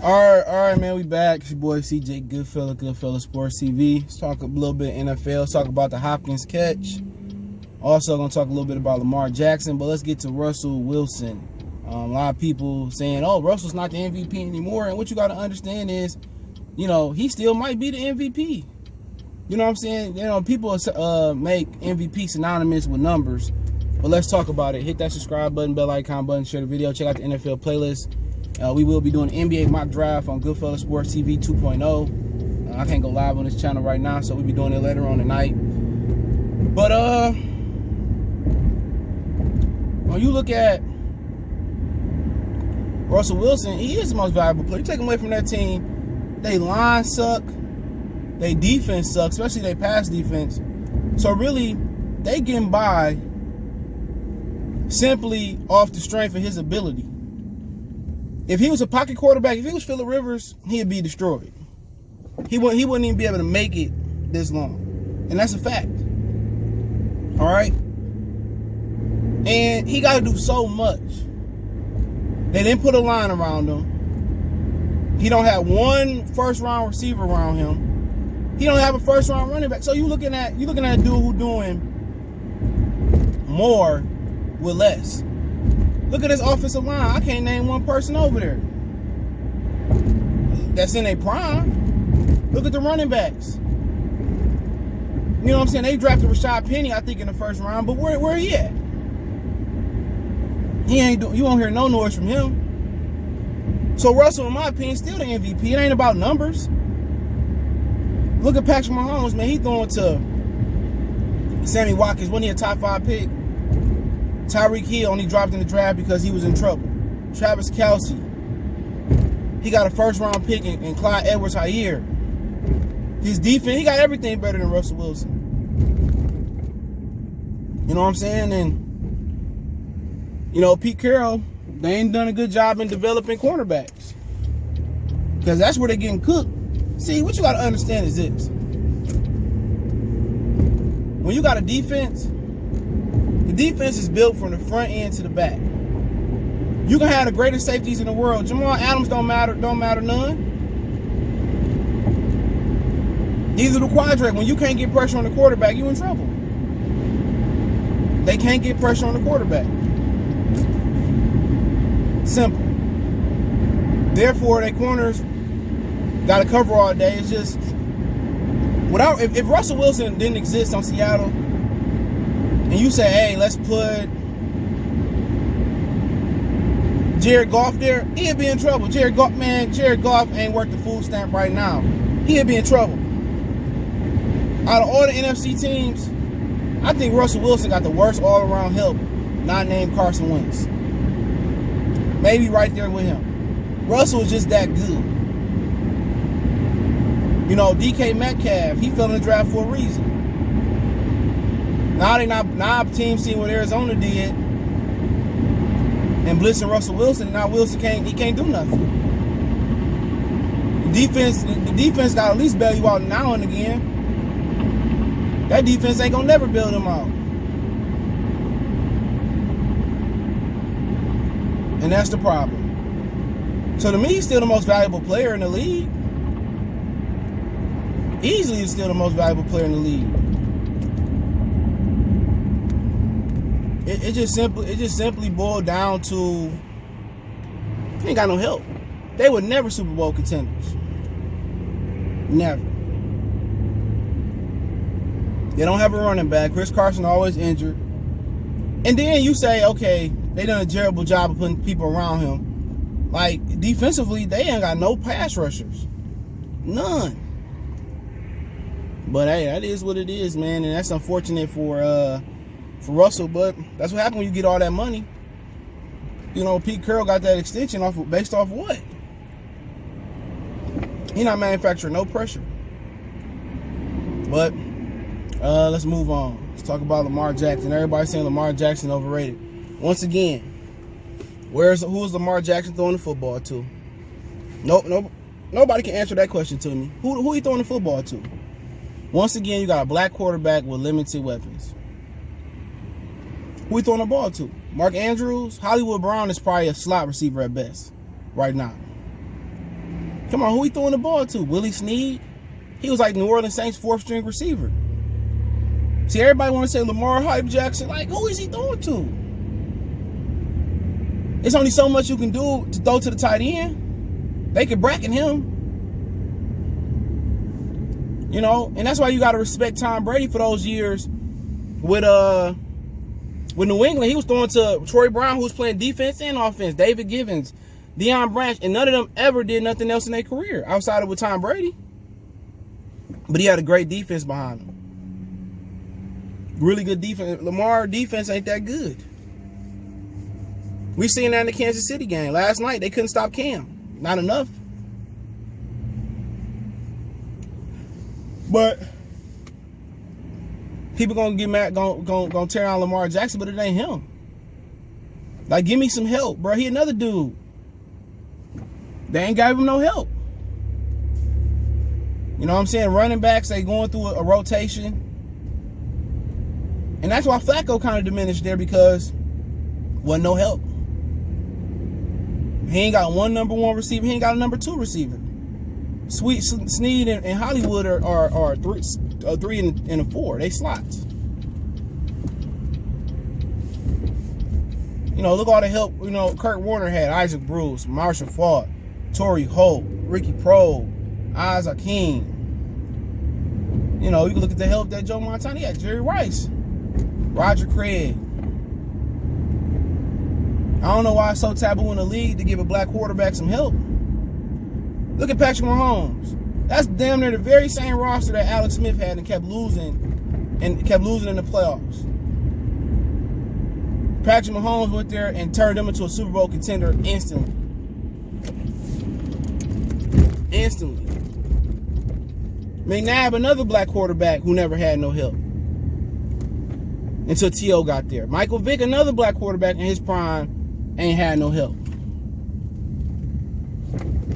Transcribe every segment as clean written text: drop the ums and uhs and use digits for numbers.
All right, man, we back. It's your boy CJ Goodfella Sports TV. Let's talk a little bit NFL. Let's talk about the Hopkins catch. Also, going to talk a little bit about Lamar Jackson, but let's get to Russell Wilson. A lot of people saying, oh, Russell's not the MVP anymore, and what you got to understand is, you know, he still might be the MVP. You know what I'm saying? You know, people make MVP synonymous with numbers, but let's talk about it. Hit that subscribe button, bell icon button, share the video, check out the NFL playlist. We will be doing NBA mock draft on Goodfella Sports TV 2.0. I can't go live on this channel right now, so we'll be doing it later on tonight. But when you look at Russell Wilson, he is the most valuable player. You take him away from that team, they line suck, they defense suck, especially their pass defense. So really, they getting by simply off the strength of his ability. If he was a pocket quarterback, if he was Phillip Rivers, he'd be destroyed. He wouldn't even be able to make it this long. And that's a fact. All right? And he got to do so much. They didn't put a line around him. He don't have one first-round receiver around him. He don't have a first-round running back. So you're looking at a dude who's doing more with less. Look at this offensive line. I can't name one person over there that's in a prime. Look at the running backs. You know what I'm saying? They drafted Rashad Penny, I think, in the first round, but where he at? You won't hear no noise from him. So Russell, in my opinion, still the MVP. It ain't about numbers. Look at Patrick Mahomes, man. He throwing to Sammy Watkins. Wasn't he a top 5 pick? Tyreek Hill only dropped in the draft because he was in trouble. Travis Kelce, he got a first-round pick in Clyde Edwards-Helaire. His defense, he got everything better than Russell Wilson. You know what I'm saying? And, you know, Pete Carroll, they ain't done a good job in developing cornerbacks. Because that's where they're getting cooked. See, what you got to understand is this. When you got a defense, the defense is built from the front end to the back. You can have the greatest safeties in the world. Jamal Adams don't matter none. Neither do Quadrant. When you can't get pressure on the quarterback, you in trouble. They can't get pressure on the quarterback. Simple. Therefore, their corners got to cover all day. It's just if Russell Wilson didn't exist on Seattle, and you say, hey, let's put Jared Goff there, he'd be in trouble. Jared Goff ain't worth the food stamp right now. He'd be in trouble. Out of all the NFC teams, I think Russell Wilson got the worst all-around help, not named Carson Wentz. Maybe right there with him. Russell is just that good. You know, DK Metcalf, he fell in the draft for a reason. Now team seeing what Arizona did and blitzing Russell Wilson, and now Wilson can't do nothing. The defense got to at least bail you out now and again. That defense ain't gonna never bail them out. And that's the problem. So to me, he's still the most valuable player in the league. Easily is still the most valuable player in the league. It just simply boiled down to he ain't got no help. They were never Super Bowl contenders. Never. They don't have a running back. Chris Carson always injured. And then you say, okay, they done a terrible job of putting people around him. Like, defensively, they ain't got no pass rushers. None. But hey, that is what it is, man. And that's unfortunate for Russell, but that's what happened when you get all that money. You know, Pete Carroll got that extension based off what? He not manufacturing no pressure. But let's move on. Let's talk about Lamar Jackson. Everybody's saying Lamar Jackson overrated. Once again, who's Lamar Jackson throwing the football to? Nope. Nobody can answer that question to me. Who he throwing the football to? Once again, you got a black quarterback with limited weapons. Who he throwing the ball to? Mark Andrews? Hollywood Brown is probably a slot receiver at best right now. Come on, who he throwing the ball to? Willie Snead? He was like New Orleans Saints 4th-string receiver. See, everybody want to say Lamar Jackson. Like, who is he throwing to? It's only so much you can do to throw to the tight end. They could bracket him. You know, and that's why you got to respect Tom Brady for those years with New England. He was throwing to Troy Brown, who was playing defense and offense, David Givens, Deion Branch, and none of them ever did nothing else in their career outside of with Tom Brady. But he had a great defense behind him. Really good defense. Lamar defense ain't that good. We seen that in the Kansas City game. Last night, they couldn't stop Cam. Not enough. But people gonna get mad, gonna tear on Lamar Jackson, but it ain't him. Like, give me some help, bro. He another dude. They ain't gave him no help. You know what I'm saying? Running backs, they going through a rotation. And that's why Flacco kind of diminished there, because wasn't no help. He ain't got one number 1 receiver. He ain't got a number 2 receiver. Snead and Hollywood are 3 and a 4. They slots. You know, look all the help, you know, Kurt Warner had. Isaac Bruce, Marshall Faulk, Torrey Holt, Ricky Probe, Isaac King. You know, you can look at the help that Joe Montana had. Jerry Rice, Roger Craig. I don't know why it's so taboo in the league to give a black quarterback some help. Look at Patrick Mahomes. That's damn near the very same roster that Alex Smith had and kept losing in the playoffs. Patrick Mahomes went there and turned them into a Super Bowl contender instantly. Instantly. McNabb, another black quarterback who never had no help until T.O. got there. Michael Vick, another black quarterback in his prime, ain't had no help.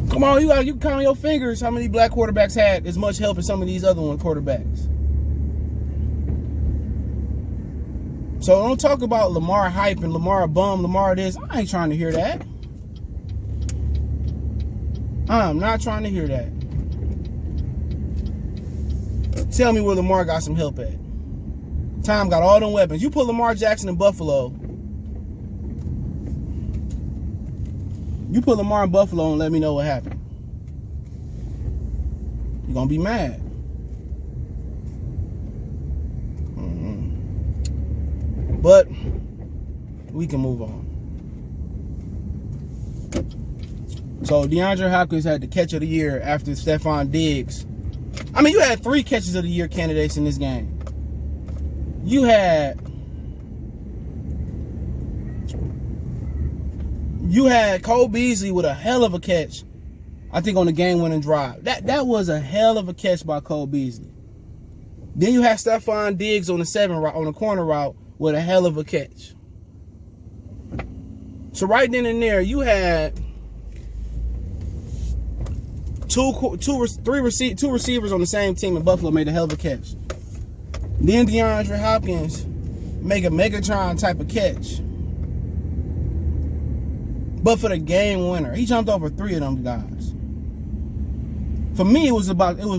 Come on, you can count on your fingers how many black quarterbacks had as much help as some of these other quarterbacks. So don't talk about Lamar hype and Lamar bum, Lamar this. I ain't trying to hear that. I'm not trying to hear that. Tell me where Lamar got some help at. Tom got all them weapons. You put Lamar Jackson in Buffalo. You put Lamar in Buffalo and let me know what happened. You're going to be mad. But we can move on. So DeAndre Hopkins had the catch of the year after Stephon Diggs. I mean, you had 3 catches of the year candidates in this game. You had Cole Beasley with a hell of a catch, I think, on the game-winning drive. That was a hell of a catch by Cole Beasley. Then you had Stephon Diggs on the 7 route, on the corner route, with a hell of a catch. So right then and there, you had two receivers on the same team, and Buffalo made a hell of a catch. Then DeAndre Hopkins make a Megatron type of catch, but for the game winner. He jumped over 3 of them guys. For me, it was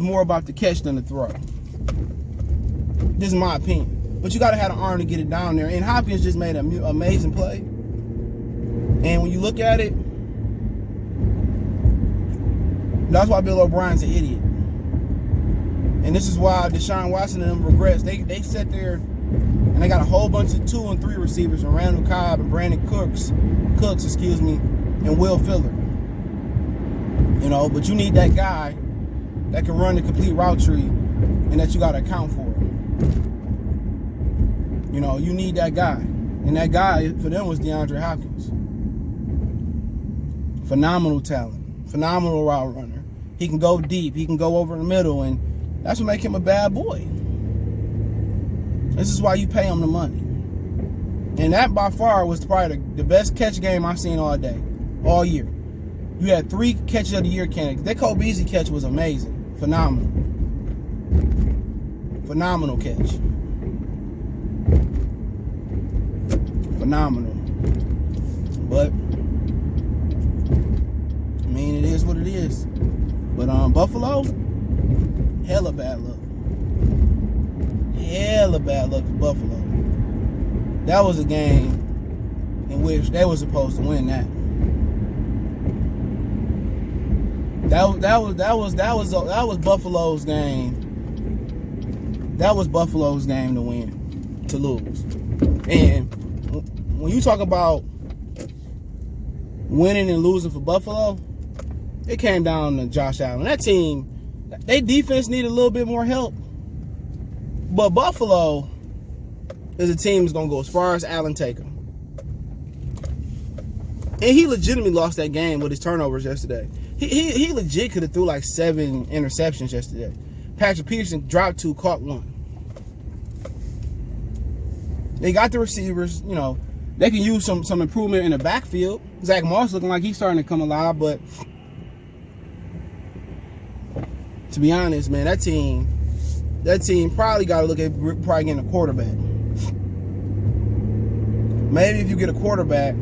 more about the catch than the throw. This is my opinion. But you got to have an arm to get it down there. And Hopkins just made an amazing play. And when you look at it, that's why Bill O'Brien's an idiot. And this is why Deshaun Watson and them regrets. They sat there and they got a whole bunch of 2 and 3 receivers, and Randall Cobb and Brandon Cooks, and Will Fuller. You know, but you need that guy that can run the complete route tree and that you got to account for. You know, you need that guy. And that guy for them was DeAndre Hopkins. Phenomenal talent. Phenomenal route runner. He can go deep. He can go over the middle. And that's what makes him a bad boy. This is why you pay him the money. And that by far was probably the best catch game I've seen all day. All year. You had 3 catches of the year candidates. That Cole Beasley catch was amazing. Phenomenal. Phenomenal catch. Phenomenal. But I mean, it is what it is. But Buffalo, hella bad luck. Hella bad luck for Buffalo. That was a game in which they were supposed to win that. That was Buffalo's game. That was Buffalo's game to win, to lose. And when you talk about winning and losing for Buffalo, it came down to Josh Allen. That team, their defense needed a little bit more help. But Buffalo is a team that's going to go as far as Allen take them. And he legitimately lost that game with his turnovers yesterday. He legit could have threw like 7 interceptions yesterday. Patrick Peterson dropped 2, caught 1. They got the receivers, you know, they can use some improvement in the backfield. Zach Moss looking like he's starting to come alive, but to be honest, man, that team probably got to look at probably getting a quarterback. Maybe if you get a quarterback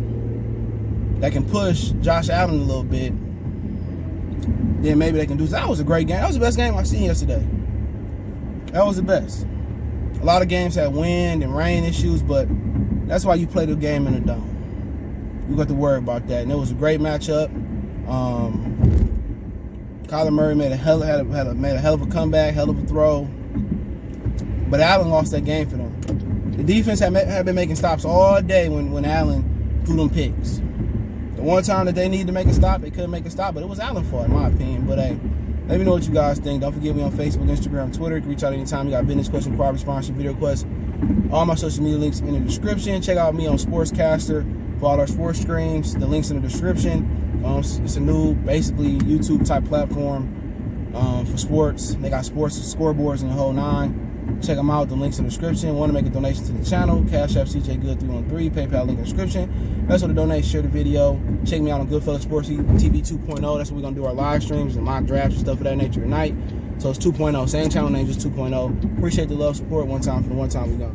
that can push Josh Allen a little bit, then maybe they can do. That was a great game. That was the best game I've seen yesterday. That was the best. A lot of games had wind and rain issues, but that's why you play the game in the dome. You got to worry about that. And it was a great matchup. Kyler Murray made a hell of a comeback, hell of a throw. But Allen lost that game for them. The defense had been making stops all day when Allen threw them picks. The one time that they needed to make a stop, they couldn't make a stop, but it was Allen's fault, in my opinion. But hey, let me know what you guys think. Don't forget me on Facebook, Instagram, Twitter. You can reach out anytime you got business question, inquiry, response, video requests. All my social media links in the description. Check out me on Sportscastr for all our sports streams. The links in the description. It's a new, basically, YouTube type platform for sports. They got sports scoreboards and the whole 9. Check them out. The links in the description. Want to make a donation to the channel? Cash App CJ Good 313. PayPal link in the description. That's what to donate. Share the video. Check me out on Goodfellas Sports TV 2.0. That's where we're gonna do our live streams and mock drafts and stuff of that nature tonight. So it's 2.0. Same channel name, just 2.0. Appreciate the love, support. One time for the one time we go.